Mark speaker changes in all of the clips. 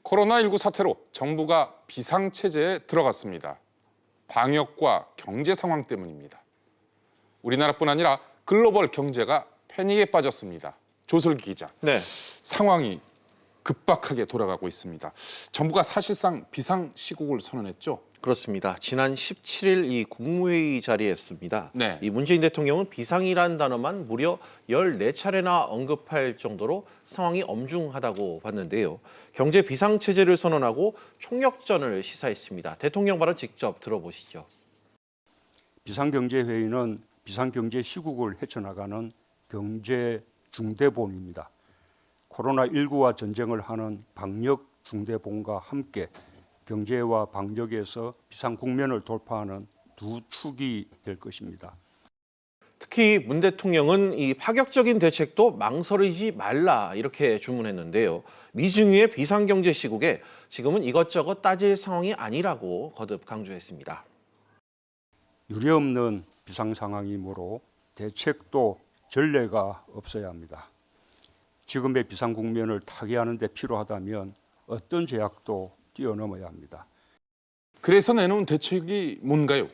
Speaker 1: 코로나19 사태로 정부가 비상체제에 들어갔습니다. 방역과 경제 상황 때문입니다. 우리나라뿐 아니라 글로벌 경제가 패닉에 빠졌습니다. 조슬기 기자, 상황이 급박하게 돌아가고 있습니다. 정부가 사실상 비상시국을 선언했죠?
Speaker 2: 그렇습니다. 지난 17일 이 국무회의 자리였습니다. 이 문재인 대통령은 비상이란 단어만 무려 14차례나 언급할 정도로 상황이 엄중하다고 봤는데요. 경제 비상체제를 선언하고 총력전을 시사했습니다. 대통령 발언 직접 들어보시죠.
Speaker 3: 비상경제회의는 비상경제 시국을 헤쳐나가는 경제 중대본입니다. 코로나19와 전쟁을 하는 방역 중대본과 함께 경제와 방역에서 비상 국면을 돌파하는 두 축이 될 것입니다.
Speaker 2: 특히 문 대통령은 이 파격적인 대책도 망설이지 말라 이렇게 주문했는데요. 미중유의 비상경제 시국에 지금은 이것저것 따질 상황이 아니라고 거듭 강조했습니다.
Speaker 3: 유례없는 비상 상황이므로 대책도 전례가 없어야 합니다. 지금의 비상 국면을 타개하는 데 필요하다면 어떤 제약도 뛰어넘어야 합니다.
Speaker 1: 그래서 내놓은 대책이 뭔가요?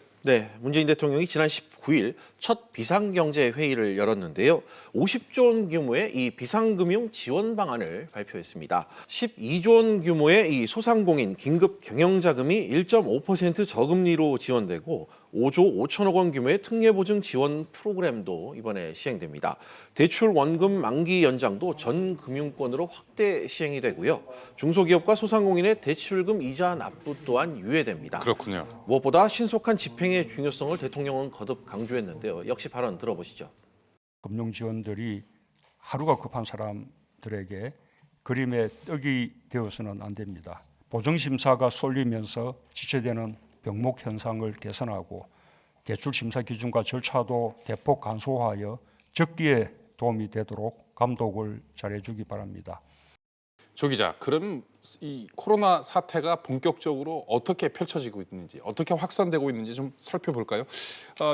Speaker 2: 문재인 대통령이 지난 19일 첫 비상경제회의를 열었는데요. 50조 원 규모의 이 비상금융 지원 방안을 발표했습니다. 12조 원 규모의 이 소상공인 긴급 경영자금이 1.5% 저금리로 지원되고 5조 5천억 원 규모의 특례보증 지원 프로그램도 이번에 시행됩니다. 대출 원금 만기 연장도 전 금융권으로 확대 시행이 되고요. 중소기업과 소상공인의 대출금 이자 납부 또한 유예됩니다.
Speaker 1: 그렇군요.
Speaker 2: 무엇보다 신속한 집행의 중요성을 대통령은 거듭 강조했는데요. 역시 발언 들어보시죠.
Speaker 3: 금융 지원들이 하루가 급한 사람들에게 그림의 떡이 되어서는 안 됩니다. 보증심사가 쏠리면서 지체되는 병목 현상을 개선하고 대출 심사 기준과 절차도 대폭 간소화하여 적기에 도움이 되도록 감독을 잘해주기 바랍니다.
Speaker 1: 조 기자, 그럼 이 코로나 사태가 본격적으로 어떻게 펼쳐지고 있는지, 어떻게 확산되고 있는지 좀 살펴볼까요?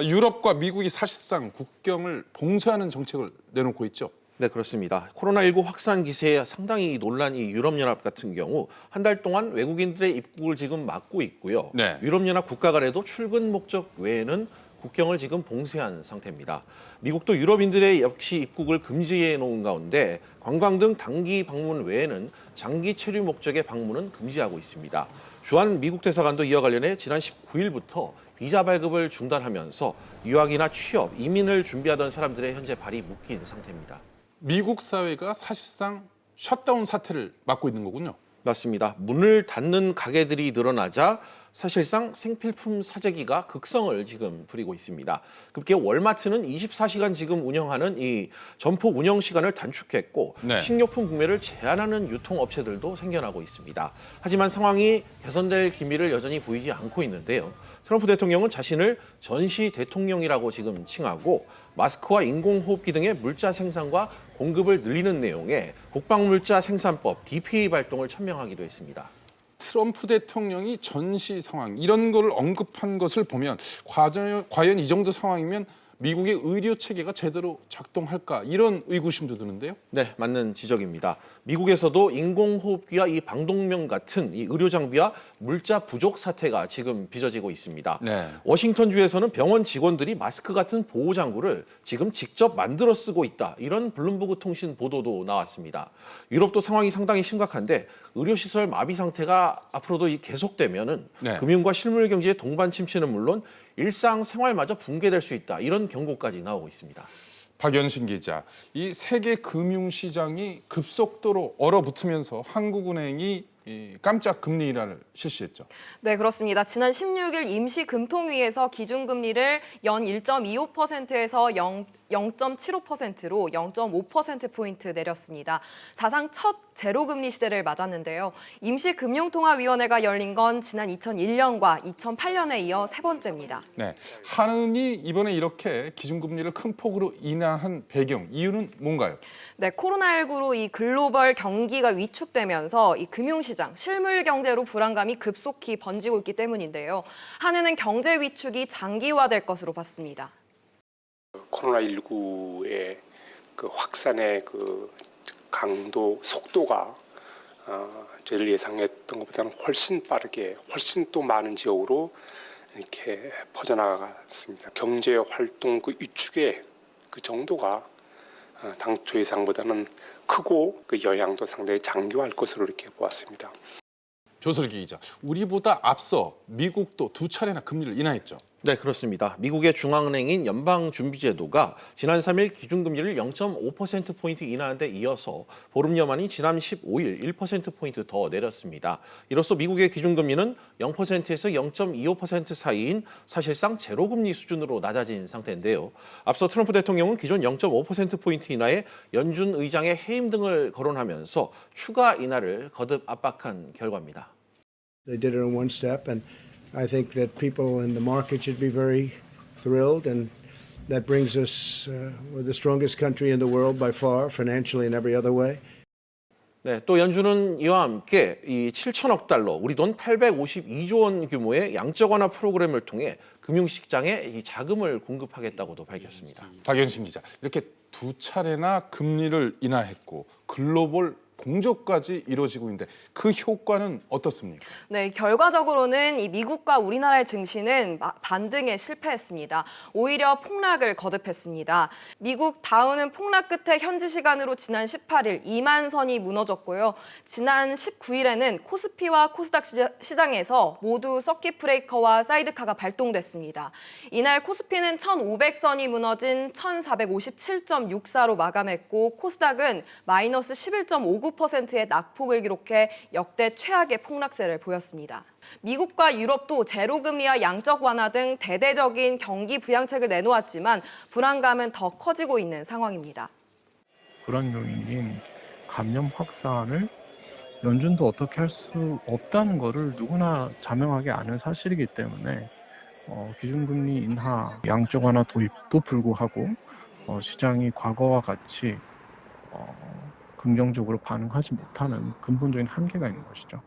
Speaker 1: 유럽과 미국이 사실상 국경을 봉쇄하는 정책을 내놓고 있죠.
Speaker 2: 네, 그렇습니다. 코로나19 확산 기세에 상당히 놀란 이 유럽연합 같은 경우 한 달 동안 외국인들의 입국을 지금 막고 있고요. 유럽연합 국가 간에도 출근 목적 외에는 국경을 지금 봉쇄한 상태입니다. 미국도 유럽인들의 역시 입국을 금지해 놓은 가운데 관광 등 단기 방문 외에는 장기 체류 목적의 방문은 금지하고 있습니다. 주한 미국 대사관도 이와 관련해 지난 19일부터 비자 발급을 중단하면서 유학이나 취업, 이민을 준비하던 사람들의 현재 발이 묶인 상태입니다.
Speaker 1: 미국 사회가 사실상 셧다운 사태를 맞고 있는 거군요.
Speaker 2: 맞습니다. 문을 닫는 가게들이 늘어나자 사실상 생필품 사재기가 극성을 지금 부리고 있습니다. 급기야 월마트는 24시간 지금 운영하는 이 점포 운영 시간을 단축했고 식료품 구매를 제한하는 유통업체들도 생겨나고 있습니다. 하지만 상황이 개선될 기미를 여전히 보이지 않고 있는데요. 트럼프 대통령은 자신을 전시 대통령이라고 지금 칭하고 마스크와 인공호흡기 등의 물자 생산과 공급을 늘리는 내용의 국방물자 생산법 DPA 발동을 천명하기도 했습니다.
Speaker 1: 트럼프 대통령이 전시 상황 이런 거를 언급한 것을 보면 과연 이 정도 상황이면 미국의 의료 체계가 제대로 작동할까 이런 의구심도 드는데요.
Speaker 2: 네, 맞는 지적입니다. 미국에서도 인공호흡기와 이 방독면 같은 이 의료 장비와 물자 부족 사태가 지금 빚어지고 있습니다. 워싱턴주에서는 병원 직원들이 마스크 같은 보호 장구를 지금 직접 만들어 쓰고 있다. 이런 블룸버그 통신 보도도 나왔습니다. 유럽도 상황이 상당히 심각한데 의료시설 마비 상태가 앞으로도 계속되면은 금융과 실물 경제의 동반 침체는 물론 일상생활마저 붕괴될 수 있다. 이런 경고까지 나오고 있습니다.
Speaker 1: 박연신 기자, 이 세계 금융시장이 급속도로 얼어붙으면서 한국은행이 깜짝 금리 인하를 실시했죠.
Speaker 4: 네, 그렇습니다. 지난 16일 임시금통위에서 기준금리를 연 1.25%에서 0.75%로 0.5%포인트 내렸습니다. 사상 첫 제로금리 시대를 맞았는데요. 임시금융통화위원회가 열린 건 지난 2001년과 2008년에 이어 세 번째입니다.
Speaker 1: 한은이 이번에 이렇게 기준금리를 큰 폭으로 인하한 배경, 이유는 뭔가요?
Speaker 4: 네, 코로나19로 이 글로벌 경기가 위축되면서 이 금융시장, 실물 경제로 불안감이 급속히 번지고 있기 때문인데요. 한은은 경제 위축이 장기화될 것으로 봤습니다.
Speaker 5: 코로나19의 그 확산의 그 강도, 속도가 저희를 예상했던 것보다는 훨씬 빠르게 훨씬 또 많은 지역으로 이렇게 퍼져나갔습니다. 경제 활동 그 위축의 그 정도가 당초 예상보다는 크고 그 영향도 상당히 장기화할 것으로 이렇게 보았습니다.
Speaker 1: 조슬기 기자, 우리보다 앞서 미국도 2차례나 금리를 인하했죠.
Speaker 2: 네, 그렇습니다. 미국의 중앙은행인 연방준비제도가 지난 3일 기준금리를 0.5%포인트 인하한 데 이어서 보름여 만인 지난 15일 1%포인트 더 내렸습니다. 이로써 미국의 기준금리는 0%에서 0.25% 사이인 사실상 제로금리 수준으로 낮아진 상태인데요. 앞서 트럼프 대통령은 기존 0.5%포인트 인하에 연준 의장의 해임 등을 거론하면서 추가 인하를 거듭 압박한 결과입니다.
Speaker 6: They did it in one step, and I think that people in the market should be very thrilled, and that brings us, we're the strongest country in the world by far, financially and every other way.
Speaker 2: 네, 또 연준은 이와 함께 이 7천억 달러, 우리 돈 852조 원 규모의 양적 완화 프로그램을 통해 금융시장에 이 자금을 공급하겠다고도 밝혔습니다.
Speaker 1: 박연신 기자, 이렇게 2차례나 금리를 인하했고 글로벌 공조까지 이루어지고 있는데 그 효과는 어떻습니까?
Speaker 4: 네, 결과적으로는 이 미국과 우리나라의 증시는 반등에 실패했습니다. 오히려 폭락을 거듭했습니다. 미국 다우는 폭락 끝에 현지 시간으로 지난 18일 2만 선이 무너졌고요. 지난 19일에는 코스피와 코스닥 시장에서 모두 서킷 브레이커와 사이드카가 발동됐습니다. 이날 코스피는 1,500선이 무너진 1,457.64로 마감했고 코스닥은 마이너스 11.59%의 낙폭을 기록해 역대 최악의 폭락세를 보였습니다. 미국과 유럽도 제로금리와 양적 완화 등 대대적인 경기 부양책을 내놓았지만 불안감은 더 커지고 있는 상황입니다.
Speaker 7: 불안 요인인 감염 확산을 연준도 어떻게 할 수 없다는 것을 누구나 자명하게 아는 사실이기 때문에 기준금리 인하, 양적 완화 도입도 불구하고 시장이 과거와 같이 긍정적으로 반응하지 못하는 근본적인 한계가 있는 것이죠.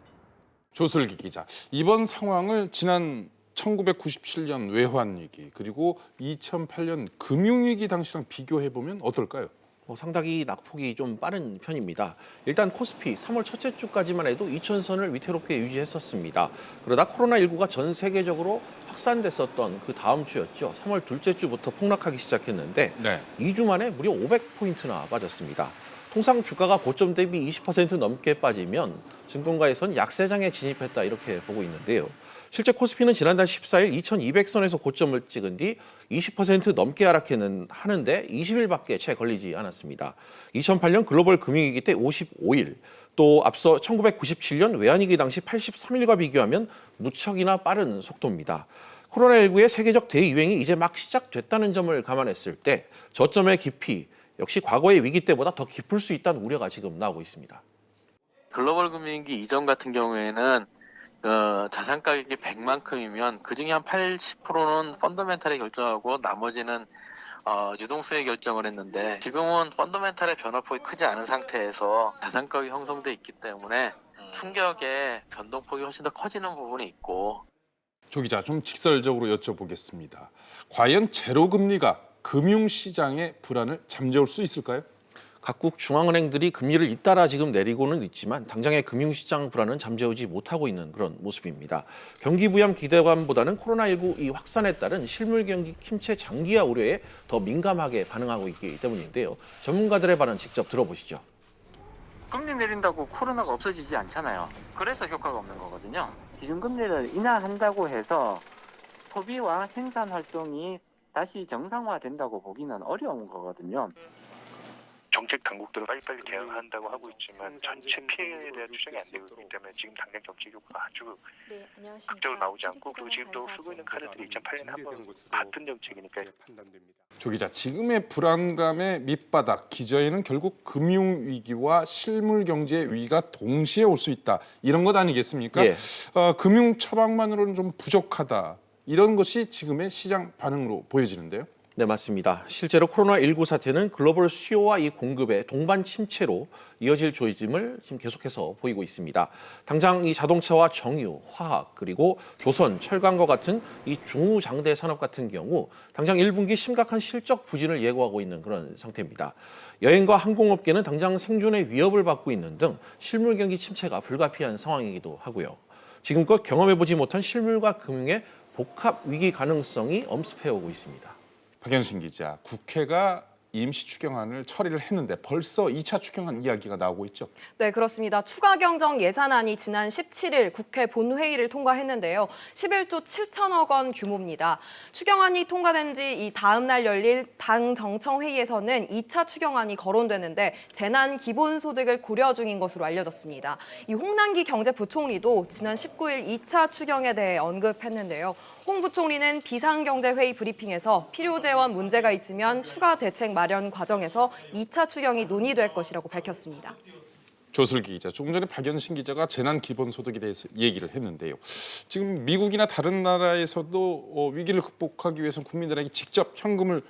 Speaker 1: 조슬기 기자, 이번 상황을 지난 1997년 외환위기 그리고 2008년 금융위기 당시랑 비교해보면 어떨까요?
Speaker 2: 상당히 낙폭이 좀 빠른 편입니다. 일단 코스피 3월 첫째 주까지만 해도 2,000선을 위태롭게 유지했었습니다. 그러다 코로나19가 전 세계적으로 확산됐었던 그 다음 주였죠. 3월 둘째 주부터 폭락하기 시작했는데
Speaker 1: 네.
Speaker 2: 2주 만에 무려 500포인트나 빠졌습니다. 통상 주가가 고점 대비 20% 넘게 빠지면 증권가에선 약세장에 진입했다 이렇게 보고 있는데요. 실제 코스피는 지난달 14일 2200선에서 고점을 찍은 뒤 20% 넘게 하는데 20일밖에 채 걸리지 않았습니다. 2008년 글로벌 금융위기 때 55일, 또 앞서 1997년 외환위기 당시 83일과 비교하면 무척이나 빠른 속도입니다. 코로나19의 세계적 대유행이 이제 막 시작됐다는 점을 감안했을 때 저점의 깊이 역시 과거의 위기 때보다 더 깊을 수 있다는 우려가 지금 나오고 있습니다.
Speaker 8: 글로벌 금융위기 이전 같은 경우에는 자산 가격이 100만큼이면 그중에 한 80%는 펀더멘탈에 결정하고 나머지는 유동성에 결정을 했는데 지금은 펀더멘탈의 변화폭이 크지 않은 상태에서 자산 가격이 형성돼 있기 때문에 충격의 변동폭이 훨씬 더 커지는 부분이 있고.
Speaker 1: 조 기자, 좀 직설적으로 여쭤보겠습니다. 과연 제로금리가 금융시장의 불안을 잠재울 수 있을까요?
Speaker 2: 각국 중앙은행들이 금리를 잇따라 지금 내리고는 있지만 당장의 금융시장 불안은 잠재우지 못하고 있는 그런 모습입니다. 경기 부양 기대감보다는 코로나19 이 확산에 따른 실물 경기 침체 장기화 우려에 더 민감하게 반응하고 있기 때문인데요. 전문가들의 발언 직접 들어보시죠.
Speaker 9: 금리 내린다고 코로나가 없어지지 않잖아요. 그래서 효과가 없는 거거든요. 기준금리를 인하한다고 해서 소비와 생산 활동이 다시 정상화된다고 보기는 어려운 거거든요.
Speaker 10: 정책 당국들은 빨리빨리 대응한다고 하고 있지만 전체 피해에 대한 추정이 안 되고 있기 때문에 지금 당장 정책 효과가 아주 극적으로 나오지 않고 그리고 지금 또 쓰고 있는 카드들이 2008년에 한번 봤던 정책이니까.
Speaker 1: 조 기자, 지금의 불안감의 밑바닥 기저에는 결국 금융위기와 실물경제 위기가 동시에 올 수 있다. 이런 것 아니겠습니까?
Speaker 2: 예.
Speaker 1: 금융 처방만으로는 좀 부족하다. 이런 것이 지금의 시장 반응으로 보여지는데요.
Speaker 2: 네, 맞습니다. 실제로 코로나19 사태는 글로벌 수요와 이 공급의 동반 침체로 이어질 조짐을 지금 계속해서 보이고 있습니다. 당장 이 자동차와 정유, 화학, 그리고 조선, 철강과 같은 이 중후장대 산업 같은 경우 당장 1분기 심각한 실적 부진을 예고하고 있는 그런 상태입니다. 여행과 항공업계는 당장 생존의 위협을 받고 있는 등 실물 경기 침체가 불가피한 상황이기도 하고요. 지금껏 경험해보지 못한 실물과 금융의 복합 위기 가능성이 엄습해오고 있습니다.
Speaker 1: 박연신 기자, 국회가 임시 추경안을 처리를 했는데 벌써 2차 추경안 이야기가 나오고 있죠.
Speaker 4: 네, 그렇습니다. 추가 경정 예산안이 지난 17일 국회 본회의를 통과했는데요. 11조 7천억 원 규모입니다. 추경안이 통과된 지 이 다음 날 열릴 당 정청회의에서는 2차 추경안이 거론되는데 재난 기본소득을 고려 중인 것으로 알려졌습니다. 이 홍남기 경제부총리도 지난 19일 2차 추경에 대해 언급했는데요. 홍 부총리는 비상경제회의 브리핑에서 필요재원 문제가 있으면 추가 대책 마련 과정에서 2차 추경이 논의될 것이라고 밝혔습니다.
Speaker 1: 조슬기 기자, 조금 전에 박연신 기자가 재난 기본소득에 대해서 얘기를 했는데요. 지금 미국이나 다른 나라에서도 위기를 극복하기 위해서 국민들에게 직접 현금을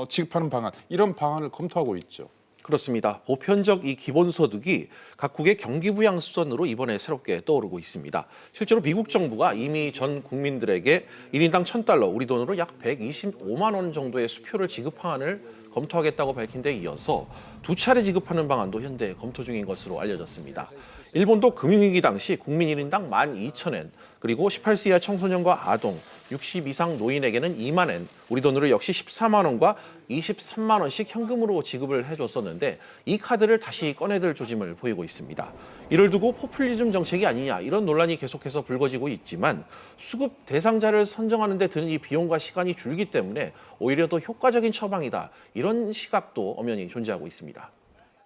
Speaker 1: 지급하는 방안, 이런 방안을 검토하고 있죠.
Speaker 2: 그렇습니다. 보편적 이 기본소득이 각국의 경기부양 수단으로 이번에 새롭게 떠오르고 있습니다. 실제로 미국 정부가 이미 전 국민들에게 1인당 $1,000, 우리 돈으로 약 125만 원 정도의 수표를 지급 방안을 검토하겠다고 밝힌 데 이어서 2차례 지급하는 방안도 현재 검토 중인 것으로 알려졌습니다. 일본도 금융위기 당시 국민 1인당 12,000엔, 그리고 18세 이하 청소년과 아동, 60 이상 노인에게는 2만 엔, 우리 돈으로 역시 14만 원과 23만 원씩 현금으로 지급을 해줬었는데 이 카드를 다시 꺼내들 조짐을 보이고 있습니다. 이를 두고 포퓰리즘 정책이 아니냐 이런 논란이 계속해서 불거지고 있지만 수급 대상자를 선정하는 데 드는 이 비용과 시간이 줄기 때문에 오히려 더 효과적인 처방이다 이런 시각도 엄연히 존재하고 있습니다.